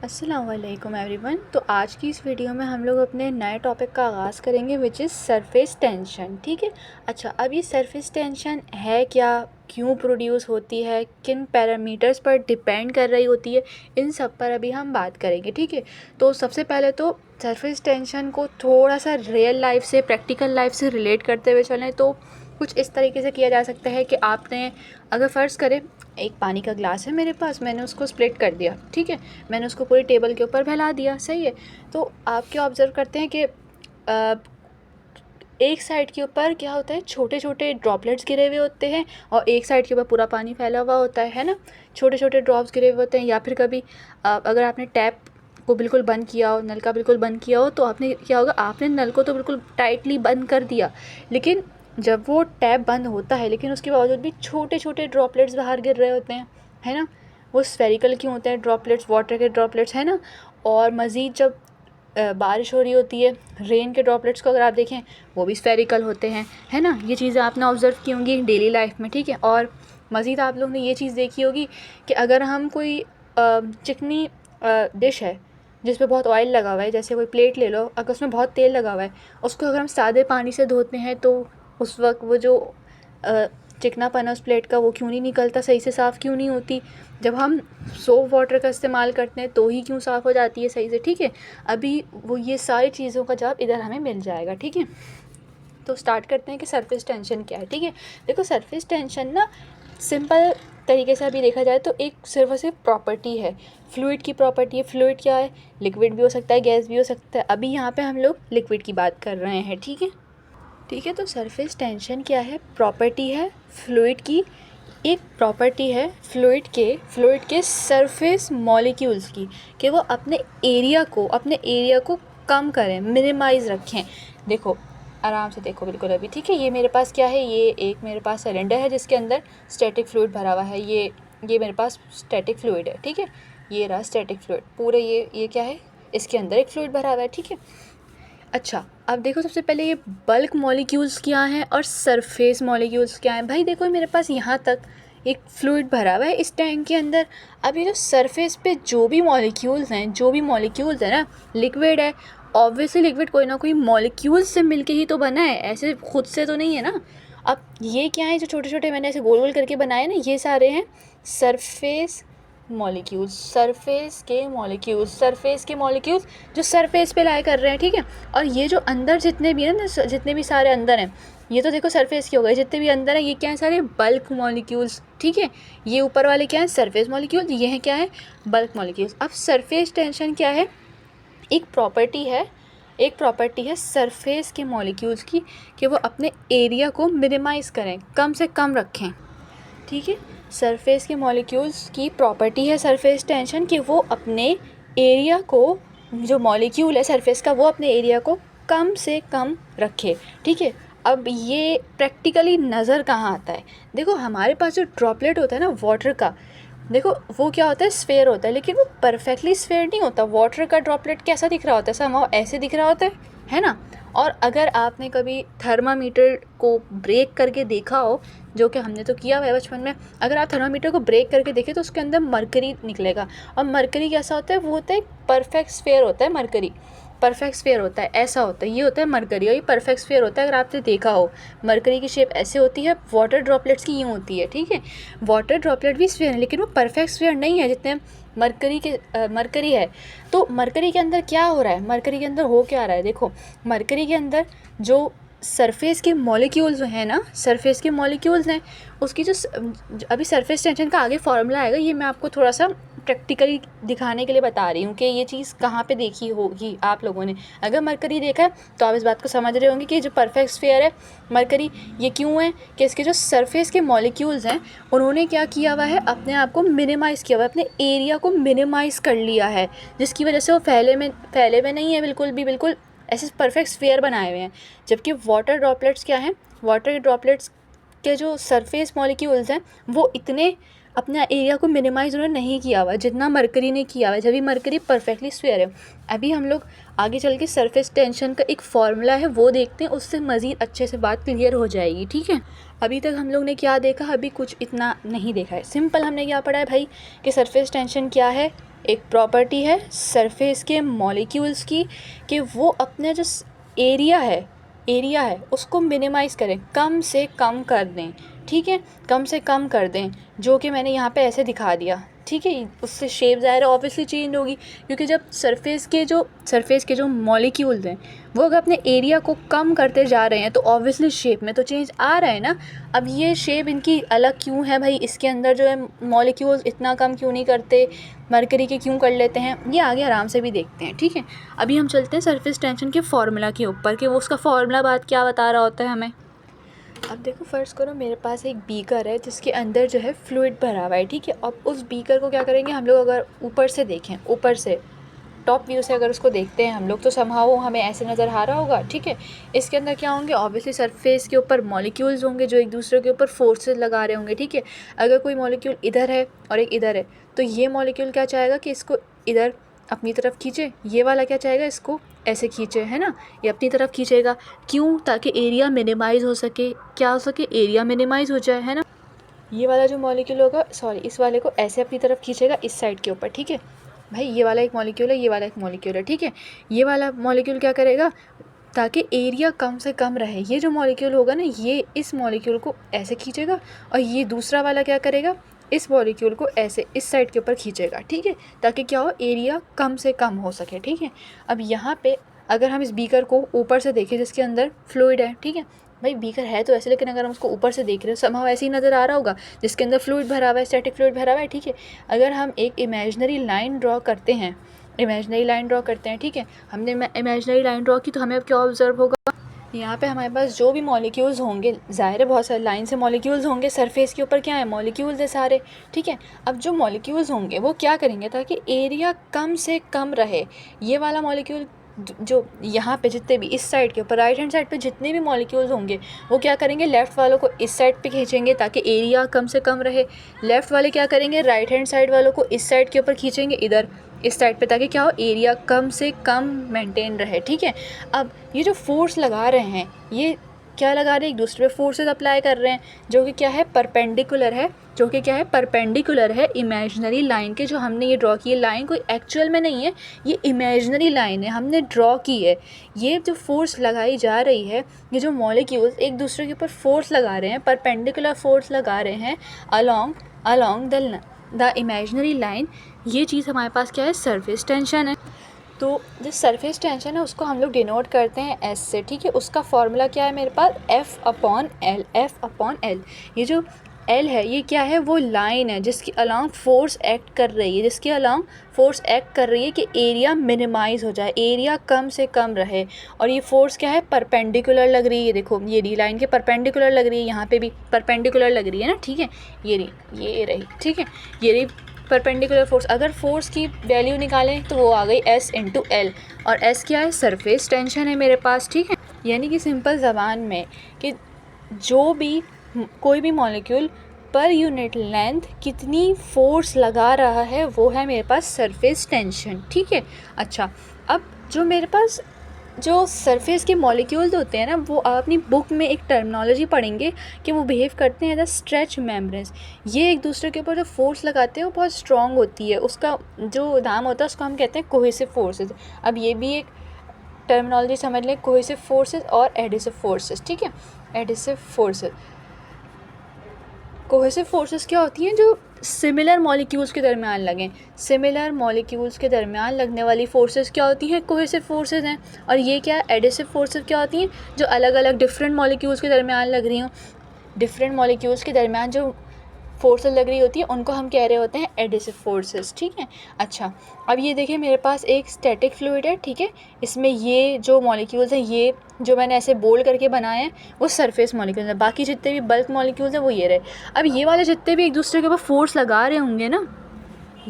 अस्सलाम वालेकुम एवरीवन। तो आज की इस वीडियो में हम लोग अपने नए टॉपिक का आगाज़ करेंगे विच इज़ सरफेस टेंशन। ठीक है। अच्छा, अब ये सरफेस टेंशन है क्या, क्यों प्रोड्यूस होती है, किन पैरामीटर्स पर डिपेंड कर रही होती है, इन सब पर अभी हम बात करेंगे। ठीक है। तो सबसे पहले तो सरफेस टेंशन को थोड़ा सा रियल लाइफ से, प्रैक्टिकल लाइफ से रिलेट करते हुए चलें तो कुछ इस तरीके से किया जा सकता है कि आपने अगर फ़र्ज़ करें एक पानी का ग्लास है मेरे पास, मैंने उसको स्प्लिट कर दिया। ठीक है। मैंने उसको पूरी टेबल के ऊपर फैला दिया। सही है। तो आप क्या ऑब्ज़र्व करते हैं कि एक साइड के ऊपर क्या होता है, छोटे छोटे ड्रॉपलेट्स गिरे हुए होते हैं और एक साइड के ऊपर पूरा पानी फैला हुआ होता है ना। छोटे छोटे ड्रॉप्स गिरे हुए होते हैं। या फिर कभी अगर आपने टैप को बिल्कुल बंद किया हो, नल का बिल्कुल बंद किया हो, तो आपने क्या होगा, आपने नल को तो बिल्कुल टाइटली बंद कर दिया, लेकिन जब वो टैप बंद होता है लेकिन उसके बावजूद भी छोटे छोटे ड्रॉपलेट्स बाहर गिर रहे होते हैं, है ना। वो स्फेरिकल क्यों होते हैं ड्रॉपलेट्स, वाटर के ड्रॉपलेट्स, है ना। और मज़ीद जब बारिश हो रही होती है, रेन के ड्रॉपलेट्स को अगर आप देखें वो भी स्फेरिकल होते हैं, है ना। ये चीज़ें आपने ऑब्ज़र्व की होंगी डेली लाइफ में। ठीक है। और मज़ीद आप लोग ने ये चीज़ देखी होगी कि अगर हम कोई चिकनी डिश है जिस पे बहुत ऑयल लगा हुआ है, जैसे कोई प्लेट ले लो, अगर उसमें बहुत तेल लगा हुआ है, उसको अगर हम सादे पानी से धोते हैं तो उस वक्त वो जो चिकनापन है उस प्लेट का वो क्यों नहीं निकलता, सही से साफ़ क्यों नहीं होती। जब हम सोप वाटर का इस्तेमाल करते हैं तो ही क्यों साफ़ हो जाती है सही से। ठीक है। अभी वो ये सारी चीज़ों का जवाब इधर हमें मिल जाएगा। ठीक है। तो स्टार्ट करते हैं कि सरफेस टेंशन क्या है। ठीक है। देखो, सरफेस टेंशन ना सिंपल तरीके से अभी देखा जाए तो एक सिर्फ और सिर्फ प्रॉपर्टी है, फ्लूइड की प्रॉपर्टी है। फ्लूइड क्या है, लिक्विड भी हो सकता है, गैस भी हो सकता है। अभी यहाँ पे हम लोग लिक्विड की बात कर रहे हैं। ठीक है। ठीक है। तो सरफेस टेंशन क्या है, प्रॉपर्टी है फ्लूइड की। एक प्रॉपर्टी है फ्लूइड के सरफेस मॉलिक्यूल्स की, कि वो अपने एरिया को कम करें, मिनिमाइज़ रखें। देखो, आराम से देखो बिल्कुल अभी। ठीक है। ये मेरे पास क्या है, ये एक मेरे पास सिलेंडर है जिसके अंदर स्टैटिक फ्लूइड भरा हुआ है। ये मेरे पास स्टैटिक फ्लूइड है। ठीक है। ये रहा स्टैटिक फ्लूइड पूरे, ये क्या है, इसके अंदर एक फ्लूइड भरा हुआ है। ठीक है। अच्छा, अब देखो सबसे पहले ये बल्क मॉलिक्यूल्स क्या हैं और सरफेस मॉलिक्यूल्स क्या हैं। भाई देखो, मेरे पास यहाँ तक एक फ्लूइड भरा हुआ है इस टैंक के अंदर। अब ये जो सरफेस पे जो भी मॉलिक्यूल्स हैं ना, लिक्विड है, ऑब्वियसली लिक्विड कोई ना कोई मॉलिक्यूल्स से मिलके ही तो बना है, ऐसे खुद से तो नहीं है ना। अब ये क्या है जो छोटे छोटे मैंने ऐसे गोल गोल करके बनाए ना, ये सारे हैं सरफेस मॉलिक्यूल्स। सरफेस के मॉलिक्यूल्स जो सरफेस पे लाई कर रहे हैं। ठीक है। और ये जो अंदर जितने भी हैं ना, जितने भी सारे अंदर हैं, ये तो देखो सरफेस के हो गए, जितने भी अंदर हैं ये क्या है, सारे बल्क मॉलिक्यूल्स। ठीक है। ये ऊपर वाले क्या हैं, सरफेस मॉलिक्यूल्स, ये हैं क्या है, बल्क मॉलिक्यूल्स। अब सरफेस टेंशन क्या है, एक प्रॉपर्टी है सरफेस के मॉलिक्यूल्स की, कि वो अपने एरिया को मिनिमाइज़ करें, कम से कम रखें। ठीक है। सरफेस के मॉलिक्यूल्स की प्रॉपर्टी है सरफेस टेंशन, कि वो अपने एरिया को, जो मॉलिक्यूल है सरफेस का, वो अपने एरिया को कम से कम रखे। ठीक है। अब ये प्रैक्टिकली नज़र कहाँ आता है, देखो हमारे पास जो ड्रॉपलेट होता है ना वाटर का, देखो वो क्या होता है, स्फेयर होता है, लेकिन वो परफेक्टली स्फेयर नहीं होता। वाटर का ड्रॉपलेट कैसा दिख रहा होता है, समहाउ ऐसे दिख रहा होता है ना। और अगर आपने कभी थर्मामीटर को ब्रेक करके देखा हो, जो कि हमने तो किया हुआ है बचपन में, अगर आप थर्मामीटर को ब्रेक करके देखें तो उसके अंदर मरकरी निकलेगा। और मरकरी कैसा होता है, वो होता है परफेक्ट स्फेयर होता है। मरकरी परफेक्ट स्फेयर होता है, ऐसा होता है, ये होता है मरकरी, और ये परफेक्ट स्फेयर होता है। अगर आपने देखा हो, मरकरी की शेप ऐसे होती है, वाटर ड्रॉपलेट्स की यूँ होती है। ठीक है। वाटर ड्रॉपलेट भी स्फेयर है, लेकिन वो परफेक्ट स्फेयर नहीं है जितने मरकरी है। तो मरकरी के अंदर क्या हो रहा है, मरकरी के अंदर हो क्या रहा है, देखो मरकरी के अंदर जो सरफेस के मॉलिक्यूल्स हैं ना, सरफेस के मॉलिक्यूल्स हैं, उसकी जो अभी सरफेस टेंशन का आगे फॉर्मूला आएगा, ये मैं आपको थोड़ा सा प्रैक्टिकली दिखाने के लिए बता रही हूँ कि ये चीज़ कहाँ पे देखी होगी आप लोगों ने। अगर मरकरी देखा है तो आप इस बात को समझ रहे होंगे कि जो परफेक्ट स्फीयर है मरकरी, ये क्यों है, कि इसके जो सरफेस के मॉलिक्यूल्स हैं उन्होंने क्या किया हुआ है, अपने आप को मिनिमाइज़ किया हुआ है, अपने एरिया को मिनिमाइज़ कर लिया है, जिसकी वजह से वो फैले में नहीं है बिल्कुल भी, बिल्कुल ऐसे परफेक्ट स्फीयर बनाए हुए हैं। जबकि वाटर ड्रॉपलेट्स क्या हैं, वाटर ड्रॉपलेट्स के जो सरफेस मॉलिक्यूल्स हैं वो इतने अपना एरिया को मिनिमाइज़ उन्होंने नहीं किया हुआ जितना मरकरी ने किया हुआ है, जब भी मरकरी परफेक्टली स्फीयर है। अभी हम लोग आगे चल के सरफेस टेंशन का एक फॉर्मूला है वो देखते हैं, उससे मज़ीद अच्छे से बात क्लियर हो जाएगी। ठीक है। अभी तक हम लोग ने क्या देखा, अभी कुछ इतना नहीं देखा है। सिंपल हमने क्या पढ़ा है भाई, कि सरफेस टेंशन क्या है, एक प्रॉपर्टी है सरफेस के मॉलिक्यूल्स की कि वो अपने जो एरिया है उसको मिनिमाइज़ करें, कम से कम कर दें, ठीक है, कम से कम कर दें, जो कि मैंने यहाँ पे ऐसे दिखा दिया, ठीक है। उससे शेप ज़ाहिर ऑब्वियसली चेंज होगी, क्योंकि जब सरफेस के जो मॉलिक्यूल्स हैं वो अगर अपने एरिया को कम करते जा रहे हैं तो ऑब्वियसली शेप में तो चेंज आ रहा है ना। अब ये शेप इनकी अलग क्यों है भाई, इसके अंदर जो है मॉलिक्यूल्स इतना कम क्यों नहीं करते, मरकरी के क्यों कर लेते हैं, ये आगे आराम से भी देखते हैं, ठीक है। अभी हम चलते हैं सरफेस टेंशन के फार्मूला के ऊपर कि वो उसका फार्मूला बात क्या बता रहा होता है हमें। अब देखो, फ़र्ज़ करो मेरे पास एक बीकर है जिसके अंदर जो है फ्लूइड भरा हुआ है, ठीक है। अब उस बीकर को क्या करेंगे हम लोग, अगर ऊपर से देखें, ऊपर से टॉप व्यू से अगर उसको देखते हैं हम लोग, तो समहाउ हमें ऐसे नज़र आ रहा होगा, ठीक है। इसके अंदर क्या होंगे, ऑब्वियसली सरफेस के ऊपर मॉलिक्यूल्स होंगे जो एक दूसरे के ऊपर फोर्सेस लगा रहे होंगे, ठीक है। अगर कोई मॉलिक्यूल इधर है और एक इधर है तो ये मॉलिक्यूल क्या चाहेगा कि इसको इधर अपनी तरफ खींचे, ये वाला क्या चाहेगा इसको ऐसे खींचे, है ना, ये अपनी तरफ खींचेगा। क्यों? ताकि एरिया मिनिमाइज़ हो सके, क्या हो सके, एरिया मिनिमाइज़ हो जाए, है ना। ये वाला जो मॉलिक्यूल होगा, सॉरी, इस वाले को ऐसे अपनी तरफ खींचेगा इस साइड के ऊपर, ठीक है भाई। ये वाला एक मॉलिक्यूल है, ये वाला एक मॉलिक्यूल है, ठीक है। ये वाला मॉलिक्यूल क्या करेगा, ताकि एरिया कम से कम रहे, ये जो मॉलिक्यूल होगा ना ये इस मॉलिक्यूल को ऐसे खींचेगा, और ये दूसरा वाला क्या करेगा, इस मॉलिक्यूल को ऐसे इस साइड के ऊपर खींचेगा, ठीक है, ताकि क्या हो, एरिया कम से कम हो सके, ठीक है। अब यहाँ पे अगर हम इस बीकर को ऊपर से देखें जिसके अंदर फ्लूइड है, ठीक है भाई, बीकर है तो ऐसे, लेकिन अगर हम उसको ऊपर से देख रहे हैं समहाउ ऐसे ही नज़र आ रहा होगा, जिसके अंदर फ्लूइड भरा हुआ है, स्टैटिक फ्लूइड भरा हुआ है, ठीक है। अगर हम एक इमेजिनरी लाइन ड्रॉ करते हैं, ठीक है, हमने इमेजिनरी लाइन ड्रॉ की, तो हमें अब क्या ऑब्जर्व होगा, यहाँ पे हमारे पास जो भी मॉलिक्यूल्स होंगे, ज़ाहिर है बहुत सारे लाइन से मॉलिक्यूल्स होंगे, सरफेस के ऊपर क्या है, मॉलिक्यूल्स है सारे, ठीक है। अब जो मॉलिक्यूल्स होंगे वो क्या करेंगे ताकि एरिया कम से कम रहे, ये वाला मॉलिक्यूल जो यहाँ पे जितने भी इस साइड के ऊपर राइट हैंड साइड पे जितने भी मॉलिक्यूल्स होंगे वो क्या करेंगे, लेफ़्ट वालों को इस साइड पे खींचेंगे ताकि एरिया कम से कम रहे। लेफ़्ट वाले क्या करेंगे, राइट हैंड साइड वालों को इस साइड के ऊपर खींचेंगे इधर इस साइड पे, ताकि क्या हो, एरिया कम से कम मेंटेन रहे, ठीक है। अब ये जो फोर्स लगा रहे हैं, ये क्या लगा रहे हैं, एक दूसरे पे फोर्सेस अप्लाई कर रहे हैं, जो कि क्या है, परपेंडिकुलर है, जो कि क्या है, परपेंडिकुलर है इमेजिनरी लाइन के। जो हमने ये ड्रॉ की है लाइन कोई एक्चुअल में नहीं है, ये इमेजिनरी लाइन है, हमने ड्रॉ की है। ये जो फोर्स लगाई जा रही है, ये जो मॉलिक्यूल्स एक दूसरे के ऊपर फोर्स लगा रहे हैं, परपेंडिकुलर फोर्स लगा रहे हैं अलोंग द इमेजिनरी लाइन, ये चीज़ हमारे पास क्या है, सरफेस टेंशन है। तो जो सरफेस टेंशन है उसको हम लोग डिनोट करते हैं एस से, ठीक है। उसका फॉर्मूला क्या है मेरे पास, F/L। ये जो L है ये क्या है, वो लाइन है जिसकी अलोंग फोर्स एक्ट कर रही है, कि एरिया मिनिमाइज़ हो जाए, एरिया कम से कम रहे। और ये फोर्स क्या है, परपेंडिकुलर लग रही है, देखो ये डी लाइन के परपेंडिकुलर लग रही है, यहाँ पे भी परपेंडिकुलर लग रही है ना, ठीक है। ये रही, ठीक है, ये रही परपेंडिकुलर फोर्स। अगर फोर्स की वैल्यू निकालें तो वो आ गई S/L, और S क्या है, सरफेस टेंशन है मेरे पास, ठीक है। यानी कि सिंपल ज़बान में कि कोई भी मॉलिक्यूल पर यूनिट लेंथ कितनी फोर्स लगा रहा है वो है मेरे पास सरफेस टेंशन, ठीक है। अच्छा, अब जो मेरे पास जो सरफेस के मॉलिक्यूल्स होते हैं ना, वो आप अपनी बुक में एक टर्मिनोलॉजी पढ़ेंगे कि वो बिहेव करते हैं एज अ स्ट्रेच मेम्ब्रेन्स। ये एक दूसरे के ऊपर जो फोर्स लगाते हैं वो बहुत स्ट्रॉन्ग होती है, उसका जो नाम होता है उसको हम कहते हैं कोहेसिव फोर्सेस। अब ये भी एक टर्मिनोलॉजी समझ लें, कोहेसिव फोर्सेस और एडिसिव फोर्सेस, ठीक है। एडिसिव फोर्सेस, कोहेसिव फोर्सेस क्या होती हैं, जो सिमिलर मॉलिक्यूल्स के दरमियान लगें, सिमिलर मॉलिक्यूल्स के दरमियान लगने वाली फोर्सेस क्या होती हैं, कोहेसिव फोर्सेस हैं। और ये क्या, एडिसिव फोर्सेस क्या होती हैं, जो अलग अलग डिफरेंट मॉलिक्यूल्स के दरमियान लग रही हों, डिफरेंट मॉलिक्यूल्स के दरमियान जो फोर्सेस लग रही होती है उनको हम कह रहे होते हैं एडिसिव फोर्सेस, ठीक है। अच्छा, अब ये देखिए मेरे पास एक स्टैटिक फ्लूइड है, ठीक है। इसमें ये जो मॉलिक्यूल्स हैं, ये जो मैंने ऐसे बोल्ड करके बनाए हैं वो सरफेस मॉलिक्यूल्स हैं, बाकी जितने भी बल्क मॉलिक्यूल्स हैं वो ये रहे। अब ये वाले जितने भी एक दूसरे के ऊपर फोर्स लगा रहे होंगे ना,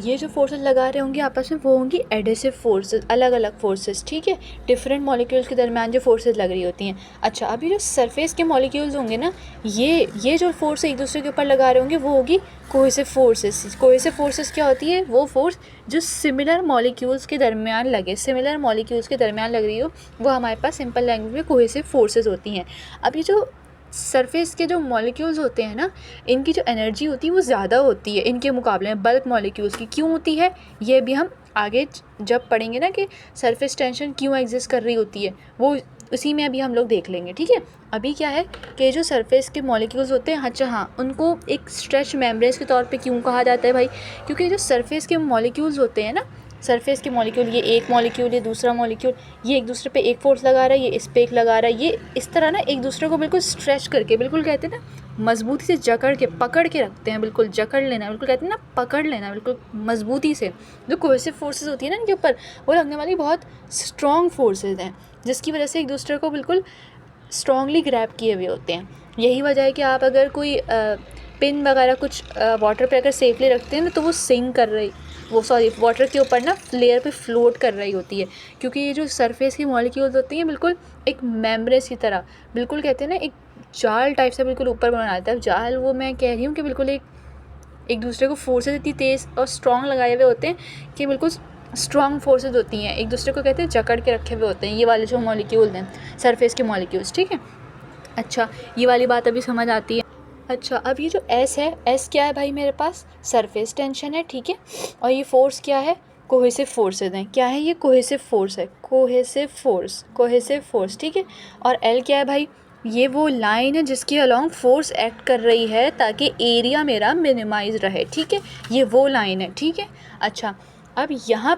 ये जो फोर्सेस लगा रहे होंगे आपस में, वो होंगी एडिसिव फोर्सेस, अलग अलग फोर्सेस, ठीक है। डिफरेंट मॉलिक्यूल्स के दरमियान जो फोर्सेस लग रही होती हैं। अच्छा, अभी जो सरफेस के मॉलिक्यूल्स होंगे ना, ये जो फोर्स एक दूसरे के ऊपर लगा रहे होंगे वो होगी कोहेसिव फोर्सेस। कोहेसिव फोर्सेस क्या होती है, वो फोर्स जो सिमिलर मॉलिक्यूल्स के दरमियान लगे, सिमिलर मॉलिक्यूल्स के दरमियान लग रही हो, वो हमारे पास सिंपल लैंग्वेज में कोहेसिव फोर्सेस होती हैं। अब ये जो सरफेस के जो मॉलिक्यूल्स होते हैं ना, इनकी जो एनर्जी होती है वो ज़्यादा होती है इनके मुकाबले में बल्क मॉलिक्यूल्स की। क्यों होती है ये भी हम आगे जब पढ़ेंगे ना कि सरफेस टेंशन क्यों एग्जिस्ट कर रही होती है, वो उसी में अभी हम लोग देख लेंगे, ठीक है। अभी क्या है कि जो सरफेस के मॉलिक्यूल्स होते हैं, अच्छा हाँ, उनको एक स्ट्रेच मेम्ब्रेन्स के तौर पे क्यों कहा जाता है भाई, क्योंकि जो सरफेस के मॉलिक्यूल्स होते हैं ना, सरफेस के मॉलिक्यूल, ये एक मॉलिक्यूल, ये दूसरा मॉलिक्यूल, ये एक दूसरे पे एक फोर्स लगा रहा है, ये इस पे एक लगा रहा है, ये इस तरह ना एक दूसरे को बिल्कुल स्ट्रेच करके, बिल्कुल कहते हैं ना मजबूती से जकड़ के पकड़ के रखते हैं, बिल्कुल जकड़ लेना, बिल्कुल कहते हैं ना पकड़ लेना बिल्कुल मजबूती से। जो कोहेसिव फोर्सेस होती है ना इनके ऊपर, वो लगने वाली बहुत स्ट्रॉन्ग फोर्सेज हैं, जिसकी वजह से एक दूसरे को बिल्कुल स्ट्रॉन्गली ग्रैब किए हुए होते हैं। यही वजह है कि आप अगर कोई पिन वगैरह कुछ वाटर पे अगर सेफली रखते हैं ना, तो वो सिंक कर रही, वो सॉरी वाटर के ऊपर ना लेयर पे फ्लोट कर रही होती है, क्योंकि ये जो सरफेस की मॉलिक्यूल्स होती हैं बिल्कुल एक मेम्ब्रेन की तरह, बिल्कुल कहते हैं ना एक जाल टाइप से बिल्कुल ऊपर बनाता है। जाल वो मैं कह रही हूँ कि बिल्कुल एक दूसरे को फोर्सेज इतनी तेज़ और स्ट्रॉन्ग लगाए हुए होते हैं कि बिल्कुल स्ट्रॉन्ग फोर्सेज होती हैं, एक दूसरे को कहते हैं जकड़ के रखे हुए होते हैं ये वाले जो मॉलिक्यूल्स हैं, सरफेस के मॉलिक्यूल्स, ठीक है। अच्छा, ये वाली बात अभी समझ आती है। अच्छा, अब ये जो एस है, एस क्या है भाई, मेरे पास सरफेस टेंशन है, ठीक है। और ये फोर्स क्या है, कोहेसिव फोर्सेज हैं। क्या है ये, कोहेसिव फोर्स है, कोहेसिव फोर्स, ठीक है। और एल क्या है भाई, ये वो लाइन है जिसके अलॉन्ग फोर्स एक्ट कर रही है ताकि एरिया मेरा मिनिमाइज रहे, ठीक है, ये वो लाइन है, ठीक है। अच्छा, अब यहाँ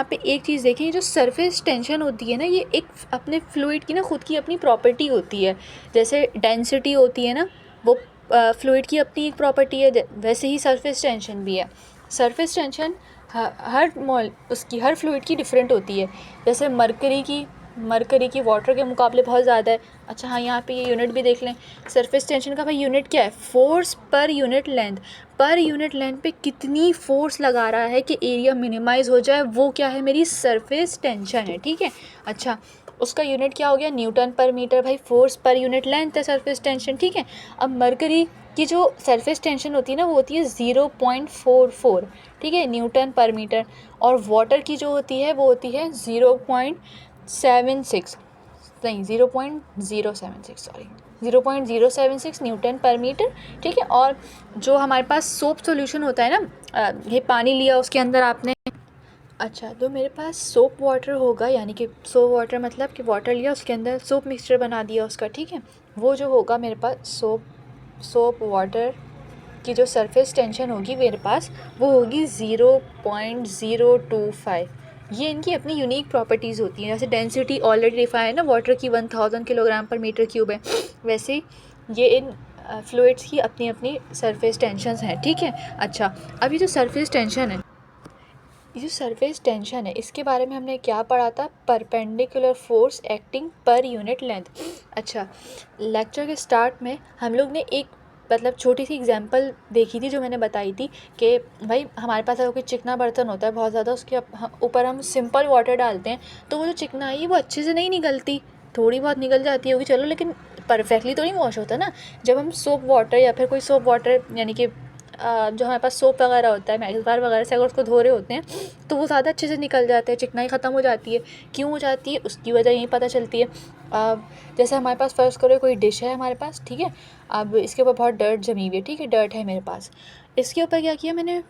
पे एक चीज़ देखें, जो सरफेस टेंशन होती है ना, ये एक अपने फ्लूइड की ना खुद की अपनी प्रॉपर्टी होती है। जैसे डेंसिटी होती है ना, वो फ्लूइड की अपनी एक प्रॉपर्टी है, वैसे ही सरफेस टेंशन भी है। सरफेस टेंशन हर फ्लूइड की डिफरेंट होती है। जैसे मरकरी की वाटर के मुकाबले बहुत ज़्यादा है। अच्छा हाँ, यहाँ पे ये यूनिट भी देख लें, सरफेस टेंशन का भाई यूनिट क्या है, फोर्स पर यूनिट लेंथ पे कितनी फोर्स लगा रहा है कि एरिया मिनिमाइज हो जाए, वो क्या है, मेरी सरफेस टेंशन है, ठीक है। अच्छा, उसका यूनिट क्या हो गया, न्यूटन पर मीटर, भाई फोर्स पर यूनिट लेंथ है सरफेस टेंशन, ठीक है। अब मरकरी की जो सरफेस टेंशन होती है ना, वो होती है 0.44, ठीक है, न्यूटन पर मीटर। और वाटर की जो होती है वो होती है 0.76 न्यूटन पर मीटर, ठीक है। और जो हमारे पास सोप सॉल्यूशन होता है ना, ये पानी लिया उसके अंदर आपने, अच्छा, तो मेरे पास सोप वाटर होगा, यानी कि सोप वाटर मतलब कि वाटर लिया उसके अंदर सोप मिक्सचर बना दिया उसका, ठीक है। वो जो होगा मेरे पास सोप वाटर की जो सरफेस टेंशन होगी मेरे पास, वो होगी 0.025। ये इनकी अपनी यूनिक प्रॉपर्टीज़ होती हैं। जैसे डेंसिटी ऑलरेडी लिखा है ना वाटर की 1000 किलोग्राम पर मीटर क्यूब है, वैसे ही ये इन फ्लूइड्स की अपनी अपनी सरफेस टेंशन्स हैं, ठीक है। अच्छा, अब ये जो सरफेस टेंशन है, इसके बारे में हमने क्या पढ़ा था, perpendicular force acting per unit length. अच्छा, लेक्चर के स्टार्ट में हम लोग ने एक मतलब छोटी सी एग्जांपल देखी थी, जो मैंने बताई थी कि भाई हमारे पास अगर कोई चिकना बर्तन होता है बहुत ज़्यादा, उसके ऊपर हम सिंपल वाटर डालते हैं, तो वो जो चिकनाई है वो अच्छे से नहीं निकलती, थोड़ी बहुत निकल जाती होगी चलो, लेकिन परफेक्टली तो नहीं वॉश होता ना। जब हम सोप वाटर या फिर कोई सोप वाटर यानी कि जो हमारे पास सोप वगैरह होता है, मैजिक बार वगैरह से अगर उसको धो रहे होते हैं, तो वो ज़्यादा अच्छे से निकल जाते हैं, चिकनाई ख़त्म हो जाती है। क्यों हो जाती है, उसकी वजह यही पता चलती है। जैसे हमारे पास फ़र्ज़ करो कोई डिश है हमारे पास, ठीक है, अब इसके ऊपर बहुत डर्ट जमी हुई है, ठीक है, डर्ट है मेरे पास, इसके ऊपर क्या किया मैंने,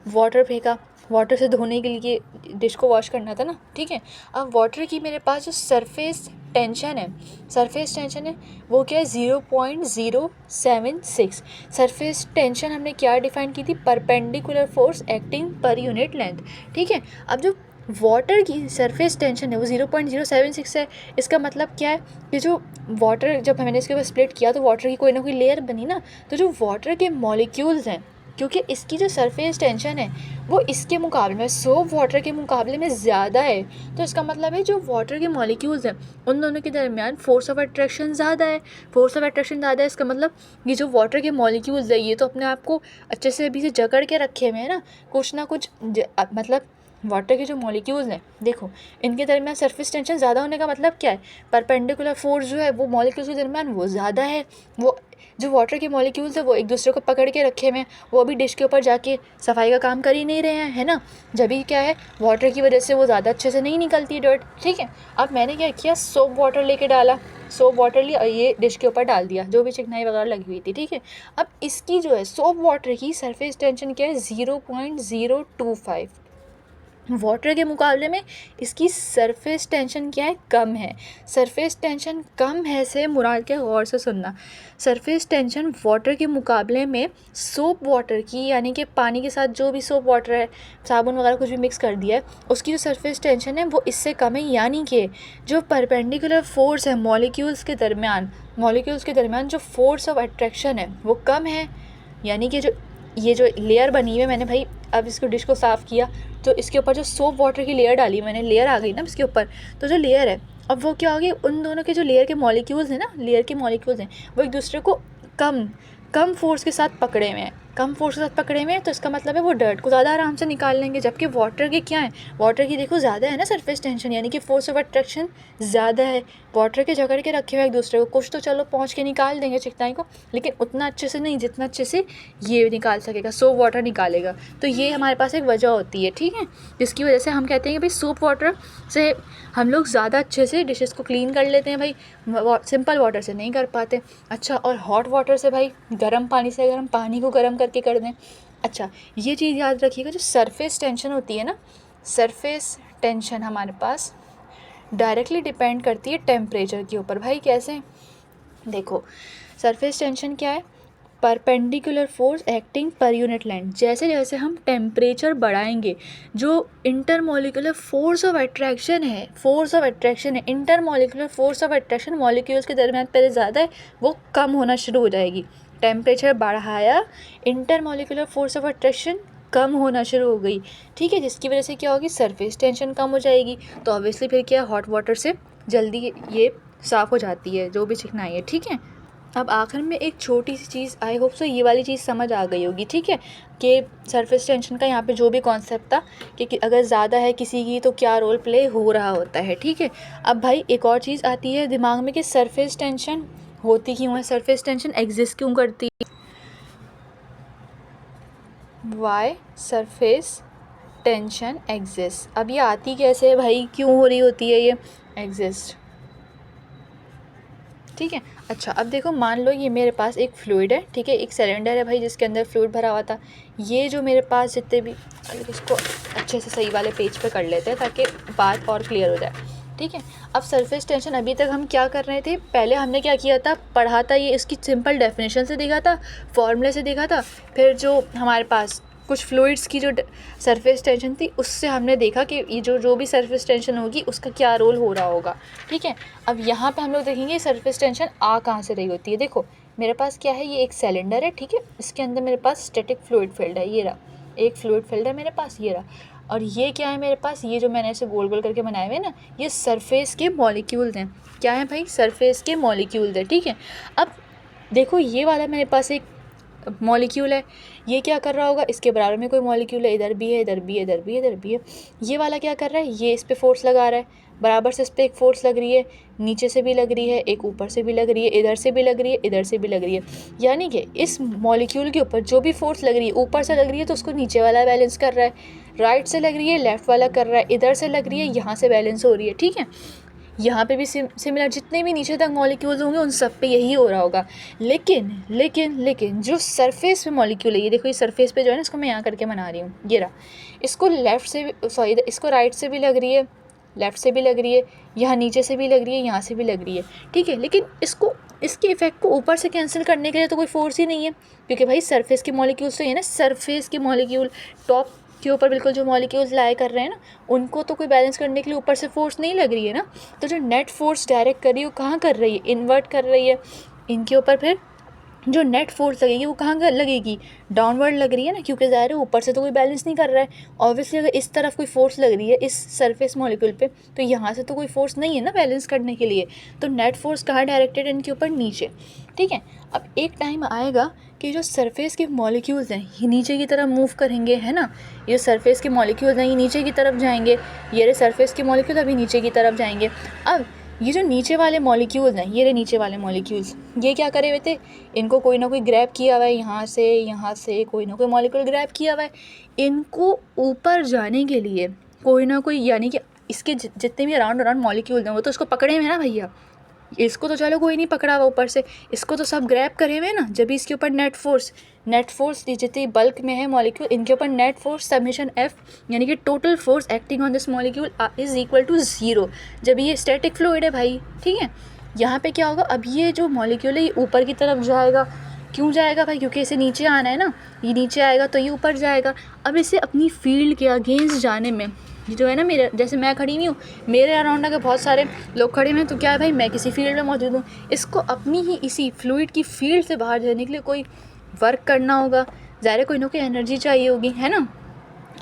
वाटर फेंका, वाटर से धोने के लिए डिश को वॉश करना था ना, ठीक है। अब वाटर की मेरे पास जो सरफेस टेंशन है वो क्या है, 0.076। सरफेस टेंशन हमने क्या डिफाइन की थी, perpendicular force acting per unit length, ठीक है। अब जो वाटर की सरफेस टेंशन है वो 0.076 है। इसका मतलब क्या है कि जो वाटर, जब मैंने इसके ऊपर स्प्लिट किया तो वाटर की कोई ना कोई लेयर बनी ना, तो जो वाटर के मॉलिक्यूल्स हैं, क्योंकि इसकी जो सरफेस टेंशन है वो इसके मुकाबले में, सोप वाटर के मुकाबले में ज़्यादा है, तो इसका मतलब है जो वाटर के मॉलिक्यूल्स हैं उन दोनों के दरमियान फोर्स ऑफ अट्रैक्शन ज़्यादा है। इसका मतलब ये जो वाटर के मॉलिक्यूल्स है ये तो अपने आप को अच्छे से अभी से जकड़ के रखे हुए हैं ना, कुछ ना कुछ मतलब वाटर के जो मॉलिक्यूल्स हैं, देखो इनके दरमियान सरफेस टेंशन ज़्यादा होने का मतलब क्या है, परपेंडिकुलर फोर्स जो है वो मॉलिक्यूल्स के दरमियान वो ज़्यादा है, वो जो वाटर के मॉलिक्यूल्स है वो एक दूसरे को पकड़ के रखे हुए हैं, वो अभी डिश के ऊपर जाके सफाई का काम कर ही नहीं रहे हैं, है ना। जब भी क्या है, वाटर की वजह से वो ज़्यादा अच्छे से नहीं निकलती डर्ट, ठीक है। अब मैंने क्या किया, सोप वाटर लेके डाला, सोप वाटर लिया और ये डिश के ऊपर डाल दिया, जो भी चिकनाई वगैरह लगी हुई थी, ठीक है। अब इसकी जो है सोप वाटर की सरफेस टेंशन क्या है, 0.025। वाटर के मुकाबले में इसकी सरफेस टेंशन क्या है, कम है। सरफेस टेंशन कम है से मुराद क्या, गौर से सुनना। सरफेस टेंशन वाटर के मुकाबले में सोप वाटर की, यानी कि पानी के साथ जो भी सोप वाटर है, साबुन वगैरह कुछ भी मिक्स कर दिया है, उसकी जो सरफेस टेंशन है वो इससे कम है। यानी कि जो परपेंडिकुलर फोर्स है मॉलिक्यूल्स के दरमियान जो फोर्स ऑफ अट्रैक्शन है वो कम है। यानी कि जो ये जो लेयर बनी हुई है, मैंने भाई अब इसको डिश को साफ़ किया तो इसके ऊपर जो सोप वाटर की लेयर डाली मैंने, लेयर आ गई ना इसके ऊपर, तो जो लेयर है अब वो क्या होगी, उन दोनों के जो लेयर के मॉलिक्यूल्स हैं ना, लेयर के मॉलिक्यूल्स हैं वो एक दूसरे को कम फोर्स के साथ पकड़े हुए हैं, तो इसका मतलब है वो डर्ट को ज़्यादा आराम से निकाल लेंगे। जबकि वाटर के क्या है, वाटर की देखो ज़्यादा है ना सरफेस टेंशन, यानी कि फोर्स ऑफ अट्रैक्शन ज़्यादा है। वाटर के जकड़ के रखे हुए एक दूसरे को, कुछ तो चलो पहुँच के निकाल देंगे चिकनाई को, लेकिन उतना अच्छे से नहीं जितना अच्छे से ये निकाल सकेगा, सोप वाटर निकालेगा। तो ये हमारे पास एक वजह होती है, ठीक है, जिसकी वजह से हम कहते हैं कि भाई सोप वाटर से हम लोग ज़्यादा अच्छे से डिशेस को क्लीन कर लेते हैं, भाई सिंपल वाटर से नहीं कर पाते। अच्छा, और हॉट वाटर से भाई गर्म पानी को गर्म करके कर दें। अच्छा, ये चीज़ याद रखिएगा, जो सरफेस टेंशन होती है ना, सरफेस टेंशन हमारे पास डायरेक्टली डिपेंड करती है टेम्परेचर के ऊपर। भाई कैसे, देखो सरफेस टेंशन क्या है, perpendicular force acting per unit length. जैसे जैसे हम टेम्परेचर बढ़ाएंगे, जो इंटरमॉलिक्यूलर फोर्स ऑफ अट्रैक्शन है, intermolecular force of attraction molecules के दरमियान पहले ज़्यादा है, वो कम होना शुरू हो जाएगी। टेम्परेचर बढ़ाया, इंटरमॉलिक्यूलर फोर्स ऑफ अट्रैक्शन कम होना शुरू हो गई, ठीक है, जिसकी वजह से क्या होगी, सरफेस टेंशन कम हो जाएगी। तो ऑब्वियसली फिर क्या, हॉट वाटर से जल्दी ये साफ़ हो जाती है जो भी चिकनाई है, ठीक है। अब आखिर में एक छोटी सी चीज़, आई होप सो ये वाली चीज़ समझ आ गई होगी, ठीक है, कि सरफेस टेंशन का यहाँ पे जो भी कॉन्सेप्ट था कि अगर ज़्यादा है किसी की तो क्या रोल प्ले हो रहा होता है, ठीक है। अब भाई एक और चीज़ आती है दिमाग में कि सरफेस टेंशन होती क्यों है, सरफेस टेंशन एग्जिस्ट क्यों करती है, वाई सरफेस टेंशन एग्जिस्ट। अब ये आती कैसे है भाई, क्यों हो रही होती है ये एग्जिस्ट, ठीक है। अच्छा, अब देखो मान लो ये मेरे पास एक फ्लूइड है, ठीक है, एक सिलेंडर है भाई जिसके अंदर फ्लूइड भरा हुआ था। ये जो मेरे पास जितने भी, अगर इसको अच्छे से सही वाले पेज पे कर लेते हैं ताकि बात और क्लियर हो जाए, ठीक है। अब सरफेस टेंशन अभी तक हम क्या कर रहे थे, पहले हमने क्या किया था, पढ़ा था, ये इसकी सिंपल डेफिनेशन से देखा था, फॉर्मूले से देखा था, फिर जो हमारे पास कुछ फ्लूइड्स की जो सरफेस टेंशन थी उससे हमने देखा कि ये जो भी सरफेस टेंशन होगी उसका क्या रोल हो रहा होगा, ठीक है। अब यहाँ पे हम लोग देखेंगे सरफेस टेंशन आ कहाँ से रही होती है। देखो मेरे पास क्या है, ये एक सिलेंडर है, ठीक है, इसके अंदर मेरे पास स्टैटिक फ्लूइड फील्ड है, ये रहा, एक फ्लूइड फील्ड है मेरे पास, ये रहा। और ये क्या है मेरे पास, ये जो मैंने ऐसे गोल गोल करके बनाए हुए हैं ना, ये सरफेस के मॉलिक्यूल्स हैं। क्या है भाई, सरफेस के मॉलिक्यूल्स हैं, ठीक है। अब देखो ये वाला मेरे पास एक मॉलिक्यूल है, ये क्या कर रहा होगा, इसके बराबर में कोई मॉलिक्यूल है, इधर भी है, इधर भी है, इधर भी है, इधर भी है। ये वाला क्या कर रहा है, ये इस पे फोर्स लगा रहा है, बराबर से इस पर एक फ़ोर्स लग रही है, नीचे से भी लग रही है, एक ऊपर से भी लग रही है, इधर से भी लग रही है, इधर से भी लग रही है। यानी कि इस मॉलिक्यूल के ऊपर जो भी फोर्स लग रही है, ऊपर से लग रही है तो उसको नीचे वाला बैलेंस कर रहा है, राइट से लग रही है लेफ़्ट वाला कर रहा है, इधर से लग रही है यहाँ से बैलेंस हो रही है, ठीक है। यहाँ पे भी सिमिलर जितने भी नीचे तक मॉलिक्यूल्स होंगे उन सब पे यही हो रहा होगा। लेकिन जो सरफेस पे मॉलिक्यूल है, ये देखो, ये सरफेस पे जो है ना, इसको मैं यहाँ करके बना रही हूँ, ये रहा, इसको लेफ़्ट से इसको राइट से भी लग रही है, लेफ़्ट से भी लग रही है, यहाँ नीचे से भी लग रही है, यहाँ से भी लग रही है, ठीक है। लेकिन इसके इफेक्ट को ऊपर से कैंसिल करने के लिए तो कोई फोर्स ही नहीं है, क्योंकि भाई सरफेस के मॉलिक्यूल्स तो ये ना, सरफेस के मॉलिक्यूल टॉप के ऊपर बिल्कुल जो मॉलिक्यूल्स लाए कर रहे हैं ना, उनको तो कोई बैलेंस करने के लिए ऊपर से फोर्स नहीं लग रही है ना। तो जो नेट फोर्स डायरेक्ट कर रही है वो कहाँ कर रही है, इन्वर्ट कर रही है इनके ऊपर। फिर जो नेट फोर्स लगेगी वो कहाँ लगेगी, डाउनवर्ड लग रही है ना, क्योंकि ज़ाहिर है ऊपर से तो कोई बैलेंस नहीं कर रहा है। ऑब्वियसली अगर इस तरफ कोई फोर्स लग रही है इस सरफेस मॉलिक्यूल पे, तो यहाँ से तो कोई फोर्स नहीं है ना बैलेंस करने के लिए, तो नेट फोर्स कहाँ डायरेक्टेड, इनके ऊपर नीचे, ठीक है। अब एक टाइम आएगा कि जो सरफेस के मॉलिक्यूल्स हैं ये नीचे की तरफ मूव करेंगे, है ना, ये सरफेस के मॉलिक्यूल्स हैं ये नीचे की तरफ जाएंगे, ये सरफेस के मॉलिक्यूल अभी नीचे की तरफ जाएंगे। अब ये जो नीचे वाले मॉलिक्यूल्स हैं, ये रहे नीचे वाले मॉलिक्यूल्स, ये क्या करे हुए थे, इनको कोई ना कोई ग्रैब किया हुआ है, यहाँ से कोई ना कोई मॉलिक्यूल ग्रैब किया हुआ है। इनको ऊपर जाने के लिए कोई ना कोई, यानी कि इसके जितने भी अराउंड मॉलिक्यूल्स हैं वो तो इसको पकड़े हुए हैं ना भैया। इसको तो चलो कोई नहीं पकड़ा हुआ ऊपर से, इसको तो सब ग्रैब करे हुए ना, जब इसके ऊपर नेट फोर्स जितनी बल्क में है मॉलिक्यूल, इनके ऊपर नेट फोर्स समेशन एफ, यानी कि total force acting on this molecule is equal to 0, जब ये स्टैटिक फ्लूइड है भाई, ठीक है। यहाँ पे क्या होगा, अब ये जो मॉलिक्यूल है ये ऊपर की तरफ जाएगा। क्यों जाएगा भाई, क्योंकि इसे नीचे आना है ना, ये नीचे आएगा तो ये ऊपर जाएगा। अब इसे अपनी फील्ड के अगेंस्ट जाने में, जो है ना, मेरे जैसे मैं खड़ी नहीं हूँ, मेरे अराउंड अगर बहुत सारे लोग खड़े हैं तो क्या है भाई, मैं किसी फील्ड में मौजूद हूँ, इसको अपनी ही इसी फ्लूइड की फील्ड से बाहर जाने के लिए कोई वर्क करना होगा, ज़ाहिर है कोई ना कोई एनर्जी चाहिए होगी, है ना।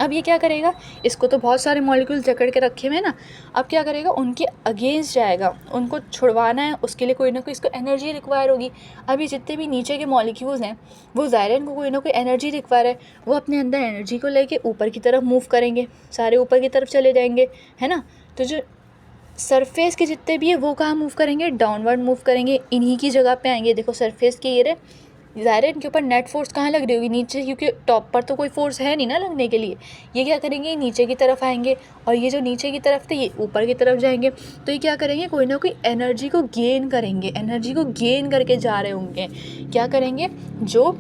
अब ये क्या करेगा, इसको तो बहुत सारे मॉलिक्यूल जकड़ के रखे हुए हैं ना, अब क्या करेगा, उनके अगेंस्ट जाएगा, उनको छुड़वाना है, उसके लिए कोई ना कोई इसको एनर्जी रिक्वायर होगी। अभी जितने भी नीचे के मॉलिक्यूल्स हैं वो ज़ाहिर है इनको कोई ना कोई एनर्जी रिक्वायर है, वो अपने अंदर एनर्जी को लेके ऊपर की तरफ मूव करेंगे, सारे ऊपर की तरफ चले जाएंगे, है ना। तो जो सरफेस के जितने भी है वो कहाँ मूव करेंगे, डाउनवर्ड मूव करेंगे, इन्हीं की जगह पे आएंगे। देखो सरफेस के ये रहे, ज़ाहिर है इनके ऊपर नेट फोर्स कहाँ लग रही होगी, नीचे, क्योंकि टॉप पर तो कोई फोर्स है नहीं ना लगने के लिए। ये क्या करेंगे, नीचे की तरफ आएंगे, और ये जो नीचे की तरफ थे ये ऊपर की तरफ जाएंगे। तो ये क्या करेंगे, कोई ना कोई एनर्जी को गेन करेंगे, एनर्जी को गेन करके जा रहे होंगे। क्या करेंगे, जो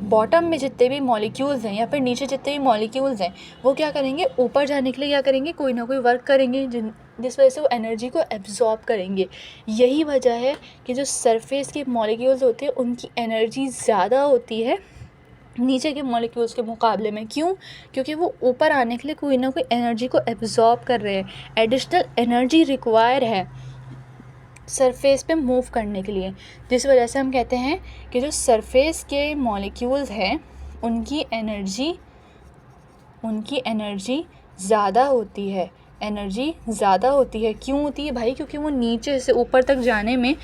बॉटम में जितने भी मॉलिक्यूल्स हैं या फिर नीचे जितने भी मॉलिक्यूल्स हैं वो क्या करेंगे, ऊपर जाने के लिए क्या करेंगे, कोई ना कोई वर्क करेंगे जिस वजह से वो एनर्जी को एब्जॉर्ब करेंगे। यही वजह है कि जो सरफेस के मॉलिक्यूल्स होते हैं उनकी एनर्जी ज़्यादा होती है नीचे के मॉलिक्यूल्स के मुकाबले में। क्यों, क्योंकि वो ऊपर आने के लिए कोई ना कोई एनर्जी को एब्जॉर्ब कर रहे हैं, एडिशनल एनर्जी रिक्वायर है सरफेस पे मूव करने के लिए। जिस वजह से हम कहते हैं कि जो सरफेस के मॉलिक्यूल्स हैं उनकी एनर्जी ज़्यादा होती है, एनर्जी ज़्यादा होती है। क्यों होती है भाई, क्योंकि वो नीचे से ऊपर तक जाने में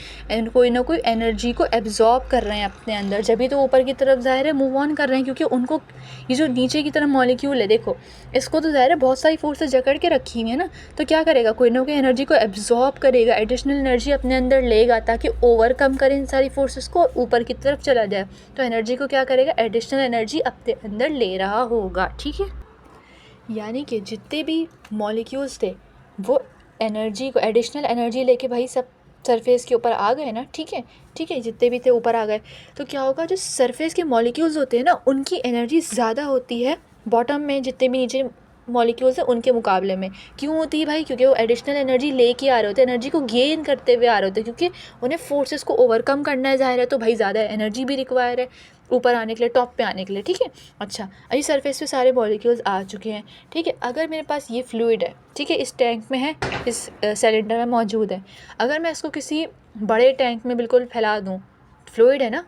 कोई ना कोई एनर्जी को एब्जॉर्ब कर रहे हैं अपने अंदर, जब भी तो ऊपर की तरफ ज़ाहिर है मूव ऑन कर रहे हैं। क्योंकि उनको ये जो नीचे की तरफ मॉलिक्यूल है, देखो इसको तो ज़ाहिर है बहुत सारी फोर्सेस जकड़ के रखी हुई है ना, तो क्या करेगा, कोई ना कोई एनर्जी को एब्जॉर्ब करेगा, एडिशनल एनर्जी अपने अंदर लेगा ताकि ओवरकम करे इन सारी फोर्सेस को और ऊपर की तरफ चला जाए। तो एनर्जी को क्या करेगा, एडिशनल एनर्जी अपने अंदर ले रहा होगा, ठीक है। यानी कि जितने भी मॉलिक्यूल्स थे वो एनर्जी को, एडिशनल एनर्जी लेके भाई सब सरफेस के ऊपर आ गए ना, ठीक है, जितने भी थे ऊपर आ गए। तो क्या होगा, जो सरफेस के मॉलिक्यूल्स होते हैं ना उनकी एनर्जी ज़्यादा होती है बॉटम में जितने भी नीचे मॉलिक्यूल्स हैं उनके मुकाबले में। क्यों होती है भाई, क्योंकि वो एडिशनल एनर्जी लेके आ रहे होते हैं, एनर्जी को गेन करते हुए आ रहे होते हैं, क्योंकि उन्हें फोर्सेस को ओवरकम करना है ज़ाहिर है, तो भाई ज़्यादा एनर्जी भी रिक्वायर है ऊपर आने के लिए, टॉप पे आने के लिए, ठीक है। अच्छा, अभी सरफेस पे सारे मॉलिक्यूल्स आ चुके हैं, ठीक है। अगर मेरे पास ये फ्लूइड है, ठीक है, इस टैंक में है, इस सिलेंडर में मौजूद है, अगर मैं इसको किसी बड़े टैंक में बिल्कुल फैला दूँ, फ्लूइड है ना,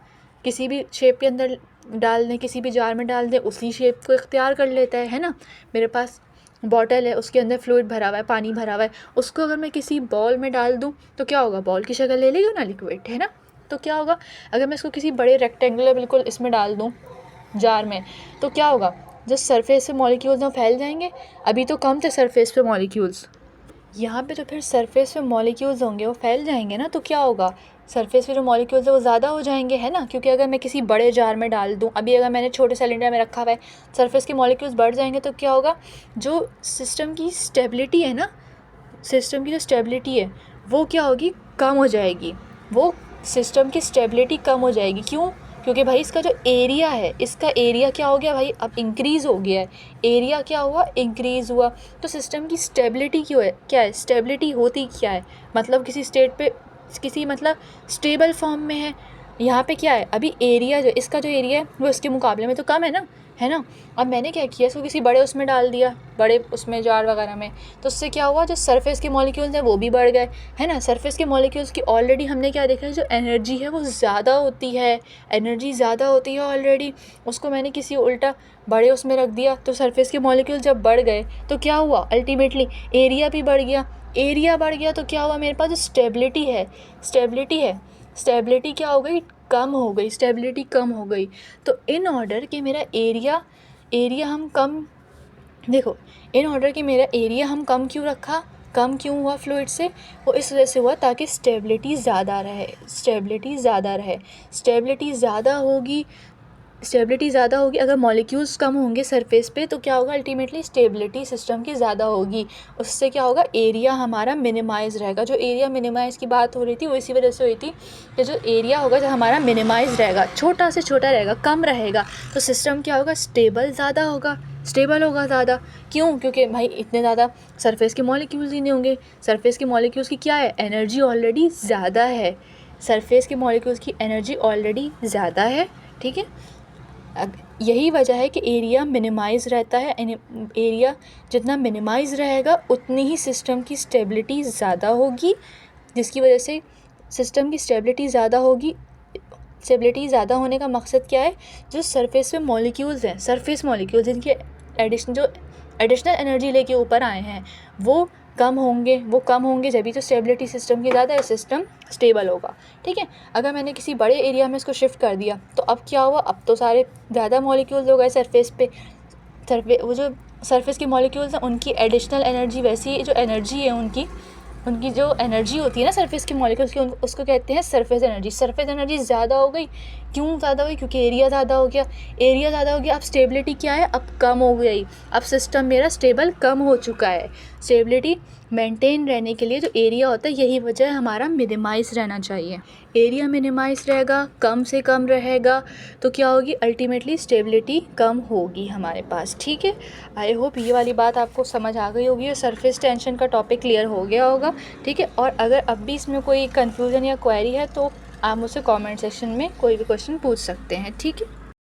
किसी भी शेप के अंदर डाल दें, किसी भी जार में डाल दें, उसी शेप को इख्तियार कर लेता है ना। मेरे पास बॉटल है, उसके अंदर फ्लूइड भरा हुआ है, पानी भरा हुआ है, उसको अगर मैं किसी बॉल में डाल दूँ तो क्या होगा, बॉल की शक्ल ले लेगा ना लिक्विड, है ना। तो क्या होगा, अगर मैं इसको किसी बड़े रेक्टेंगुलर बिल्कुल इसमें डाल दूँ जार में, तो क्या होगा, जो सरफेस पे मॉलिक्यूल्स हैं फैल जाएंगे। अभी तो कम थे सरफेस पे मॉलिक्यूल्स, यहाँ पे जो फिर सरफेस पे मॉलिक्यूल्स होंगे वो फैल जाएंगे ना, तो क्या होगा, सरफेस पे जो मॉलिक्यूल्स है वो ज़्यादा हो जाएंगे, है ना। क्योंकि अगर मैं किसी बड़े जार में डाल दूँ, अभी अगर मैंने छोटे सिलेंडर में रखा हुआ है, सरफेस के मॉलिक्यूल्स बढ़ जाएंगे, तो क्या होगा, जो सिस्टम की स्टेबिलिटी है ना, सिस्टम की जो स्टेबिलिटी है वो क्या होगी, कम हो जाएगी, वो सिस्टम की स्टेबिलिटी कम हो जाएगी। क्यों, क्योंकि भाई इसका जो एरिया है, इसका एरिया क्या हो गया भाई, अब इंक्रीज़ हो गया है, एरिया क्या हुआ, इंक्रीज़ हुआ। तो सिस्टम की स्टेबिलिटी क्यों है, क्या है, स्टेबिलिटी होती क्या है, मतलब किसी स्टेट पे, किसी मतलब स्टेबल फॉर्म में है। यहाँ पे क्या है, अभी एरिया जो इसका जो एरिया है वो इसके मुकाबले में तो कम है ना, है ना। अब मैंने क्या किया, इसको किसी बड़े उसमें डाल दिया, बड़े उसमें जार वगैरह में, तो उससे क्या हुआ, जो सरफेस के मॉलिक्यूल्स हैं वो भी बढ़ गए, है ना। सरफेस के मॉलिक्यूल्स की ऑलरेडी हमने क्या देखा है, जो एनर्जी है वो ज़्यादा होती है, एनर्जी ज़्यादा होती है ऑलरेडी, उसको मैंने किसी उल्टा बड़े उसमें रख दिया, तो सरफेस के मॉलिक्यूल जब बढ़ गए तो क्या हुआ, अल्टीमेटली एरिया भी बढ़ गया, एरिया बढ़ गया तो क्या हुआ, मेरे पास जो स्टेबिलिटी है, स्टेबिलिटी क्या हो गई, कम हो गई, स्टेबिलिटी कम हो गई। तो इन ऑर्डर कि मेरा एरिया हम कम, देखो इन ऑर्डर कि मेरा एरिया हम कम क्यों रखा, कम क्यों हुआ फ्लूइड से? वो इस वजह से हुआ ताकि स्टेबिलिटी ज़्यादा रहे, स्टेबिलिटी ज़्यादा रहे। स्टेबिलिटी ज़्यादा होगी अगर मॉलिक्यूल्स कम होंगे सरफेस पे, तो क्या होगा अल्टीमेटली स्टेबिलिटी सिस्टम की ज़्यादा होगी। उससे क्या होगा, एरिया हमारा मिनिमाइज़ रहेगा। जो एरिया मिनिमाइज़ की बात हो रही थी वो इसी वजह से हुई थी कि जो एरिया होगा जो हमारा मिनिमाइज़ रहेगा, छोटा से छोटा रहेगा, कम रहेगा, तो सिस्टम क्या होगा, स्टेबल होगा ज़्यादा। क्यों? क्योंकि भाई इतने ज़्यादा सरफेस के मॉलिक्यूल्स ही नहीं होंगे। सरफेस के मॉलिक्यूल्स की क्या है, एनर्जी ऑलरेडी ज़्यादा है। सरफेस के मॉलिक्यूल्स की एनर्जी ऑलरेडी ज़्यादा है, ठीक है। यही वजह है कि एरिया मिनिमाइज़ रहता है। एरिया जितना मिनिमाइज़ रहेगा उतनी ही सिस्टम की स्टेबिलिटी ज़्यादा होगी, जिसकी वजह से सिस्टम की स्टेबिलिटी ज़्यादा होगी। स्टेबिलिटी ज़्यादा होने का मकसद क्या है, जो सरफेस पे मॉलिक्यूल्स हैं, सरफेस मॉलिक्यूल्स जिनकी एडिशनल एनर्जी लेके ऊपर आए हैं वो कम होंगे जब भी तो स्टेबिलिटी सिस्टम की ज़्यादा है, सिस्टम स्टेबल होगा, ठीक है। अगर मैंने किसी बड़े एरिया में इसको शिफ्ट कर दिया तो अब क्या हुआ, अब तो सारे ज़्यादा मॉलिक्यूल्स हो गए सरफेस पे। वो जो सरफेस के मॉलिक्यूल्स हैं उनकी एडिशनल एनर्जी, वैसी जो एनर्जी है उनकी जो एनर्जी होती है ना सरफेस के मॉलिक्यूल्स की, उसको कहते हैं सरफेस एनर्जी। सरफेस एनर्जी ज़्यादा हो गई। क्यों ज़्यादा हुई? क्योंकि एरिया ज़्यादा हो गया। अब स्टेबिलिटी क्या है, अब कम हो गई। अब सिस्टम मेरा स्टेबल कम हो चुका है। स्टेबिलिटी मेंटेन रहने के लिए जो एरिया होता है, यही वजह है हमारा मिनिमाइज़ रहना चाहिए। एरिया मिनिमाइज़ रहेगा, कम से कम रहेगा, तो क्या होगी, अल्टीमेटली स्टेबिलिटी कम होगी हमारे पास, ठीक है। आई होप ये वाली बात आपको समझ आ गई होगी और सरफेस टेंशन का टॉपिक क्लियर हो गया होगा, ठीक है। और अगर अब भी इसमें कोई कन्फ्यूज़न या क्वेरी है तो आप मुझसे कमेंट सेक्शन में कोई भी क्वेश्चन पूछ सकते हैं, ठीक है।